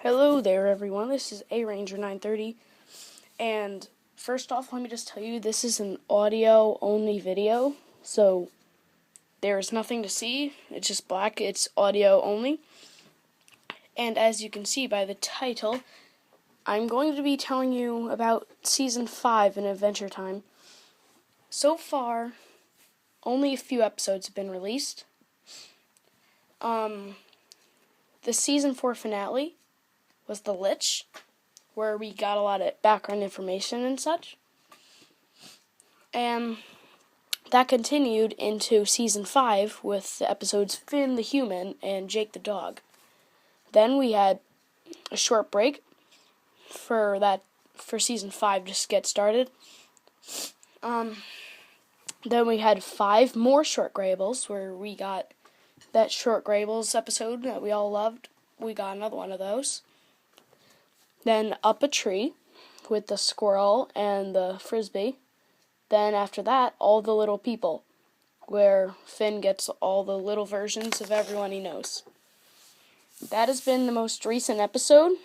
Hello there, everyone. This is A Ranger 930, and first off, let me just tell you this is an audio-only video, so there's nothing to see. It's just black. It's audio only, and as you can see by the title, I'm going to be telling you about Season 5 in Adventure Time. So far, only a few episodes have been released. The Season 4 finale was the Lich, where we got a lot of background information and such. And that continued into Season 5 with the episodes Finn the Human and Jake the Dog. Then we had a short break for Season 5 just to get started. Then we had 5 more short Grables, where we got that short Grables episode that we all loved. We got another one of those. Then Up a Tree with the squirrel and the frisbee. Then after that, All the Little People, where Finn gets all the little versions of everyone he knows. That has been the most recent episode.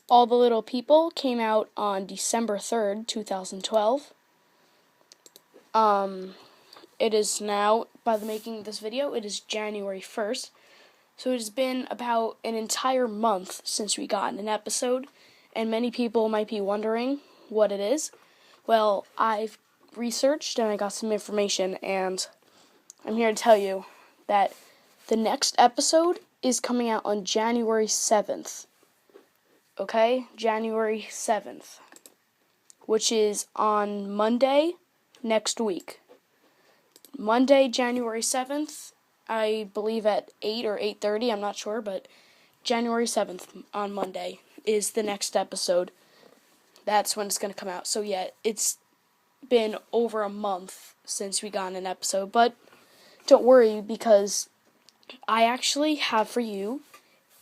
All the Little People came out on December 3rd, 2012. It is now, by the making of this video, it is January 1st. So it has been about an entire month since we got an episode, and many people might be wondering what it is. Well, I've researched and I got some information, and I'm here to tell you that the next episode is coming out on January 7th. Okay? January 7th. Which is on Monday next week. Monday, January 7th. I believe at 8 or 8:30, I'm not sure, but January 7th on Monday is the next episode. That's when it's going to come out. So yeah, it's been over a month since we got an episode, but don't worry, because I actually have for you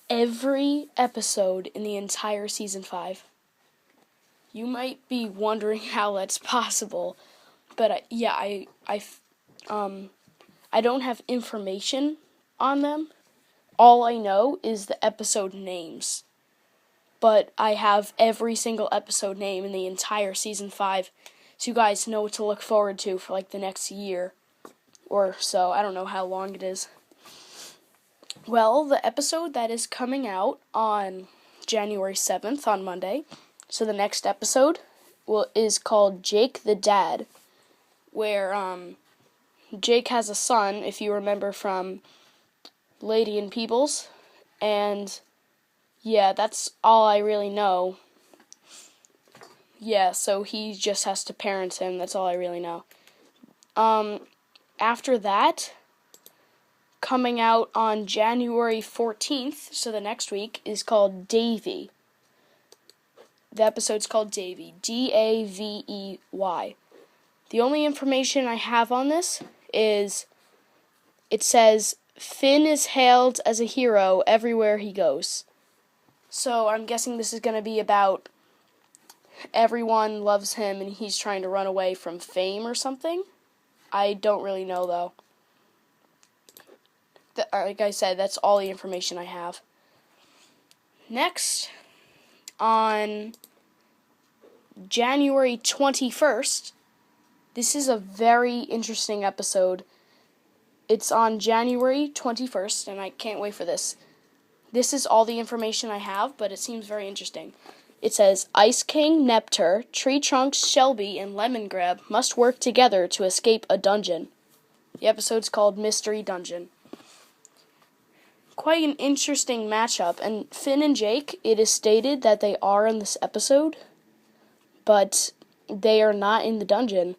every episode in the entire Season 5. You might be wondering how that's possible, but I don't have information on them. All I know is the episode names. But I have every single episode name in the entire Season 5, so you guys know what to look forward to for like the next year or so. I don't know how long it is. Well, the episode that is coming out on January 7th, on Monday, so the next episode is called Jake the Dad, where Jake has a son, if you remember from Lady and Peebles, and yeah, that's all I really know. Yeah, so he just has to parent him, that's all I really know. After that, coming out on January 14th, so the next week, is called Davey. The episode's called Davey, Davey. The only information I have on this is, it says, Finn is hailed as a hero everywhere he goes. So I'm guessing this is going to be about everyone loves him and he's trying to run away from fame or something. I don't really know, though. Like I said, that's all the information I have. Next, on January 21st, this is a very interesting episode. It's on January 21st, and I can't wait for this. This is all the information I have, but it seems very interesting. It says, Ice King, Neptr, Tree Trunks, Shelby, and Lemon Grab must work together to escape a dungeon. The episode's called Mystery Dungeon. Quite an interesting matchup, and Finn and Jake, it is stated that they are in this episode, but they are not in the dungeon.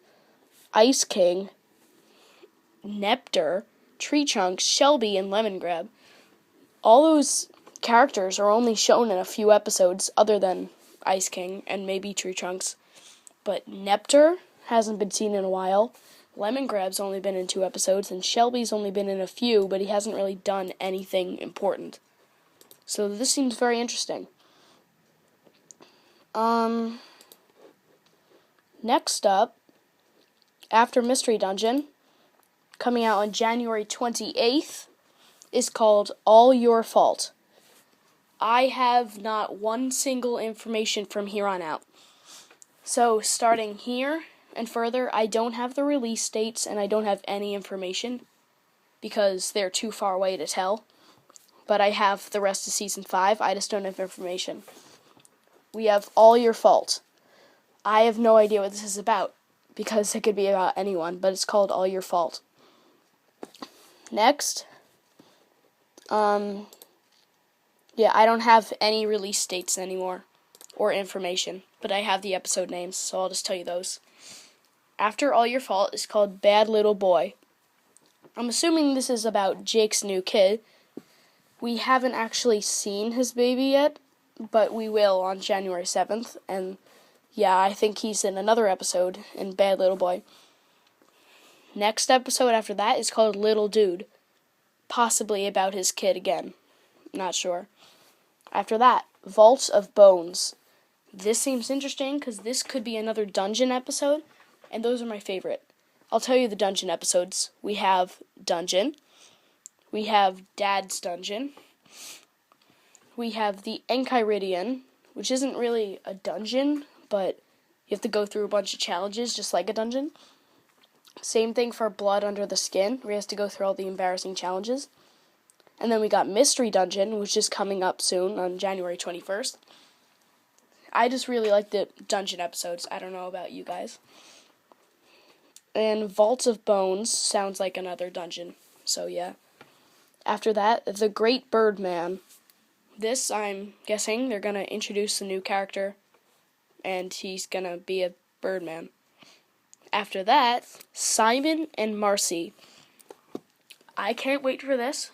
Ice King, Neptr, Tree Trunks, Shelby, and Lemon Grab. All those characters are only shown in a few episodes other than Ice King and maybe Tree Trunks. But Neptr hasn't been seen in a while. Lemon Grab's only been in 2 episodes, and Shelby's only been in a few, but he hasn't really done anything important. So this seems very interesting. Next up, after Mystery Dungeon, coming out on January 28th, is called All Your Fault. I have not one single information from here on out. So starting here and further, I don't have the release dates and I don't have any information because they're too far away to tell. But I have the rest of Season 5. I just don't have information. We have All Your Fault. I have no idea what this is about because it could be about anyone, but it's called All Your Fault. Next, I don't have any release dates anymore or information, but I have the episode names, so I'll just tell you those. After All Your Fault is called Bad Little Boy. I'm assuming this is about Jake's new kid. We haven't actually seen his baby yet, but we will on January 7th, and yeah, I think he's in another episode in Bad Little Boy. Next episode after that is called Little Dude, possibly about his kid again. Not sure. After that, Vault of Bones. This seems interesting because this could be another dungeon episode, and those are my favorite. I'll tell you the dungeon episodes. We have Dungeon. We have Dad's Dungeon. We have the Enchiridion, which isn't really a dungeon, but you have to go through a bunch of challenges just like a dungeon. Same thing for Blood Under the Skin, where you have to go through all the embarrassing challenges. And then we got Mystery Dungeon, which is coming up soon on January 21st. I just really like the dungeon episodes. I don't know about you guys. And Vault of Bones sounds like another dungeon, so yeah. After that, The Great Birdman. This, I'm guessing, they're going to introduce a new character, and he's going to be a birdman. After that, Simon and Marcy. I can't wait for this,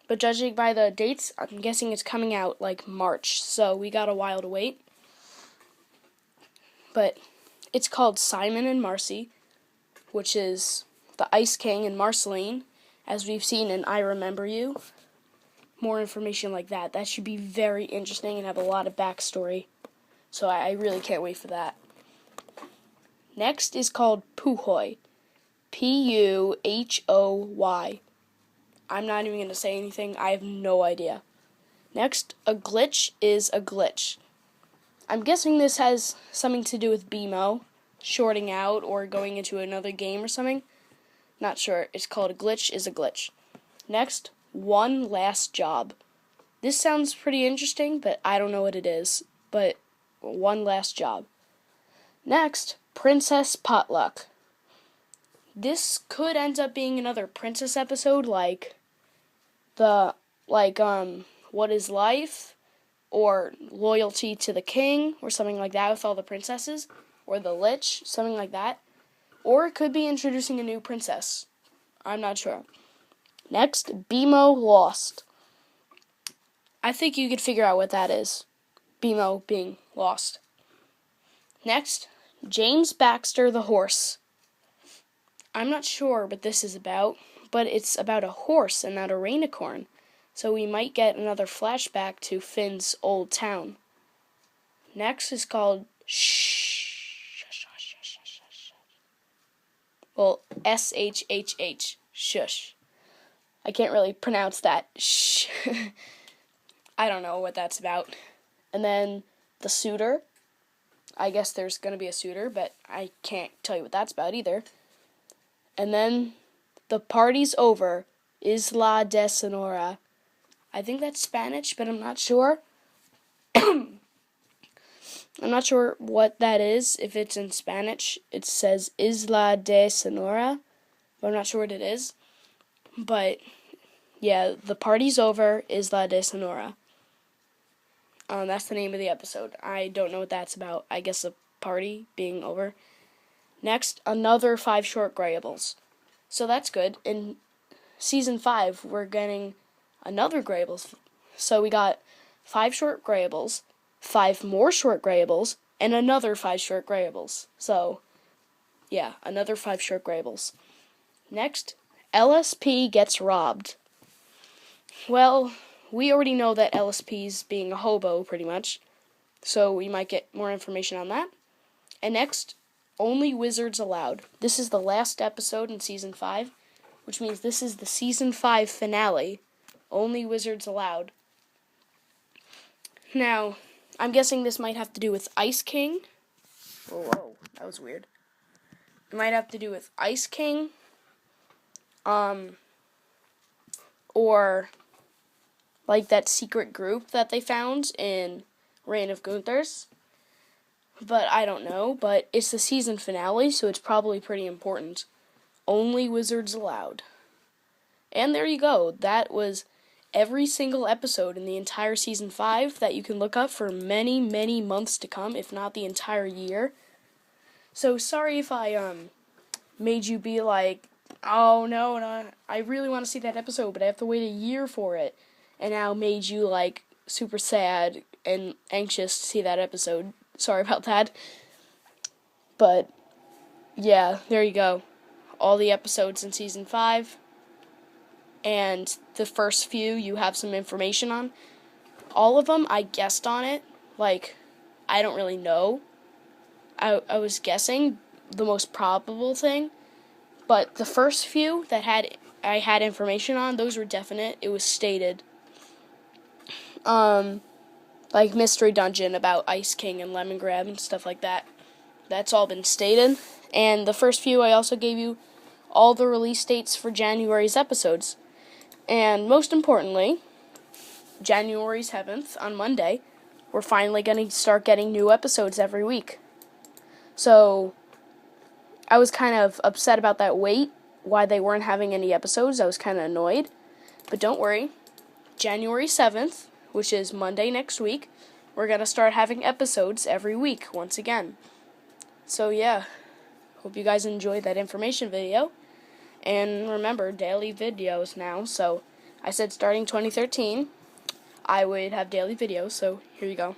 but judging by the dates, I'm guessing it's coming out like March, so we got a while to wait. But it's called Simon and Marcy, which is the Ice King and Marceline, as we've seen in I Remember You. More information like that. That should be very interesting and have a lot of backstory. So I really can't wait for that. Next is called Puhoy. Puhoy. I'm not even going to say anything. I have no idea. Next, A Glitch is a Glitch. I'm guessing this has something to do with BMO, shorting out or going into another game or something. Not sure. It's called A Glitch is a Glitch. Next, One Last Job. This sounds pretty interesting, but I don't know what it is. But One Last Job. Next, Princess Potluck. This could end up being another princess episode like What is Life? Or Loyalty to the King, or something like that with all the princesses. Or The Lich, something like that. Or it could be introducing a new princess. I'm not sure. Next, BMO Lost. I think you could figure out what that is. BMO being lost. Next, James Baxter the Horse. I'm not sure what this is about, but it's about a horse and not a rainicorn. So we might get another flashback to Finn's old town. Next is called SHHH. Shush. I can't really pronounce that. Shh. I don't know what that's about. And then The Suitor. I guess there's going to be a suitor, but I can't tell you what that's about either. And then The Party's Over. Isla de Sonora. I think that's Spanish, but I'm not sure. I'm not sure what that is. If it's in Spanish, it says Isla de Sonora, but I'm not sure what it is. But, yeah, The Party's Over, Isla de Sonora. That's the name of the episode. I don't know what that's about. I guess a party being over. Next, another 5 short Grayables. So that's good. In Season 5, we're getting another Grayables. So we got 5 short Grayables, 5 more short Grayables, and another 5 short Grayables. So, yeah, another 5 short Grayables. Next, LSP gets robbed. Well, we already know that LSP's being a hobo, pretty much. So we might get more information on that. And next, Only Wizards Allowed. This is the last episode in Season 5, which means this is the Season 5 finale. Only Wizards Allowed. Now, I'm guessing this might have to do with Ice King. Whoa, that was weird. It might have to do with Ice King. Or like that secret group that they found in Reign of Gunther's. But I don't know. But it's the season finale, so it's probably pretty important. Only wizards allowed. And there you go. That was every single episode in the entire season 5 that you can look up for many, many months to come, if not the entire year. So sorry if I made you be like, oh no, I really want to see that episode, but I have to wait a year for it. And now made you like super sad and anxious to see that episode. Sorry about that. But yeah, there you go. All the episodes in season 5. And the first few you have some information on. All of them, I guessed on it. Like, I don't really know. I was guessing the most probable thing. But the first few that I had information on, those were definite. It was stated. Like Mystery Dungeon about Ice King and Lemongrab and stuff like that. That's all been stated. And the first few, I also gave you all the release dates for January's episodes. And most importantly, January 7th, on Monday, we're finally going to start getting new episodes every week. So, I was kind of upset about that wait, why they weren't having any episodes. I was kind of annoyed. But don't worry, January 7th, which is Monday next week, we're going to start having episodes every week once again. So yeah, hope you guys enjoyed that information video. And remember, daily videos now. So I said starting 2013, I would have daily videos. So here you go.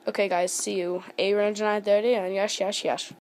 Okay, guys, see you. 8:30 and YESH, YESH, YESH.